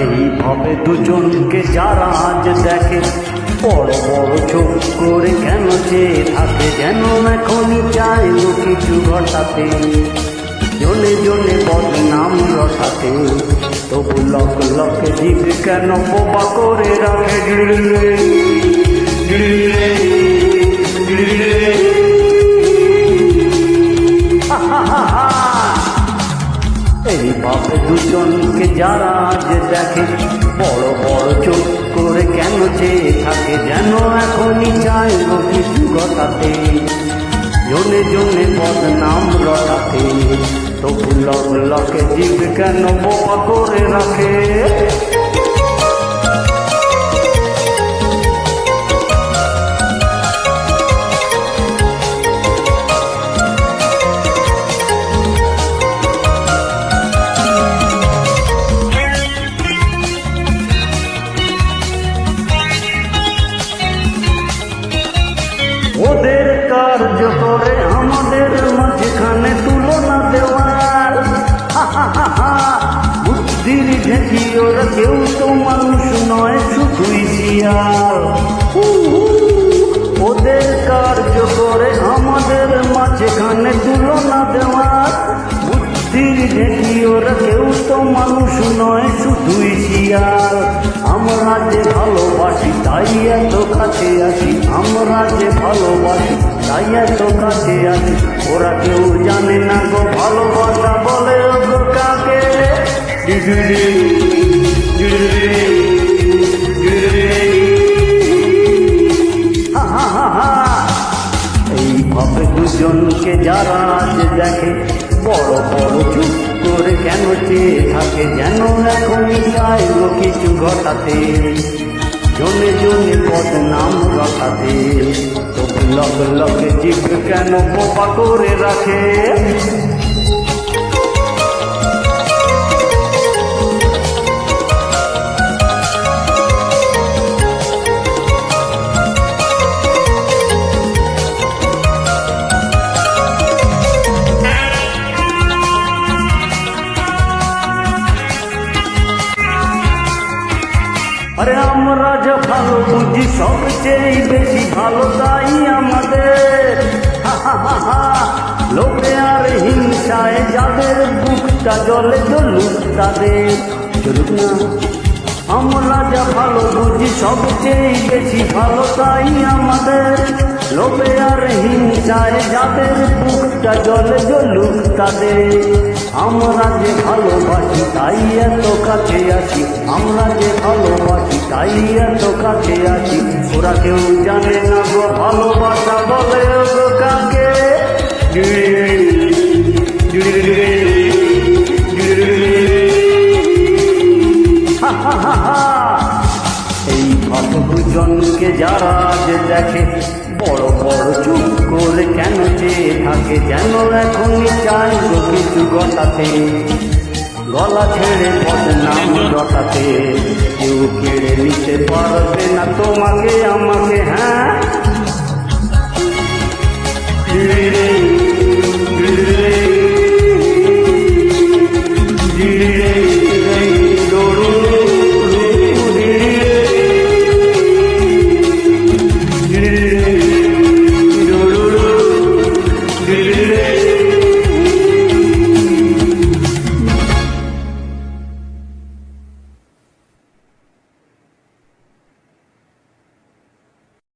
এইভাবে দুজনকে যারা আজ দেখে বড় বড় চোখ করে কেন চেয়ে থাকে, যেন এখনই চাইল কিছু ঘটাতে, জনে জনে বদনাম রটাতে, তবু লক লকে জীব কেন বোবা করে রাখে। এইভাবে দুজনকে যারা আজ দেখে বড় বড় চোখ করে কেন চেয়ে থাকে, যেন এখনই চাইল কিছু ঘটাতে, জনে জনে বদনাম রটাতে, তবু লক লকে জীব কেন বোবা করে রাখে। ওদের কার্য করে আমাদের মাঝখানে তুলনা দেওয়ার, বুদ্ধির ঢেকি ওরা কেউ তো মানুষ নয় শুধুই শিয়াল। ওদের কার্য করে আমাদের মাঝখানে তুলনা দেওয়ার, বুদ্ধির ঢেকি ওরা কেউ তো মানুষ নয় শুধুই শিয়াল। আমরা যে ভালোবাসি তাই এত কাছে আসি, আমরা যে ভালোবাসি তাই এত কাছে আসি, ওরা কেউ জানে না গো ভালোবাসা বলে গো কাকে। এইভাবে দুজনকে যারা আজ দেখে বড় বড় চুপ করে কেন চেয়ে থাকে, যেন এখনই চাইল কিছু ঘটাতে, জনে জনে বদনাম রটাতে, তবু লক লকে জীব কেন বোবা করে রাখে। আরে আমরা যা ভালো বুঝি সবচেয়ে বেশি ভালো তাই আমাদের, লোভে আর হিংসায় যাদের বুকটা জলে চলুক তাদের চলুক না। আমরা যা ভালো বুঝি সবচেয়ে বেশি ভালো তাই আমাদের, লোভে আর হিংসায় যাদের বুকটা জলে জ্বলুক তাদের। আমরা যে ভালোবাসি তাই এত কাছে আসি, আমরা যে ভালোবাসি তাই এত কাছে আসি, ওরা কেউ জানে না গো ভালোবাসা বলে গো কাকে। এই কত দুজনকে যারা আজ দেখে বড় বড় চুপ করে কেন চেয়ে থাকে, যেন এখনই চাইল কিছু ঘটাতে, গলা ছেড়ে বদনাম রটাতে, কেউ কেড়ে নিতে পারবে না তোমাকে আমাকে। হ্যাঁ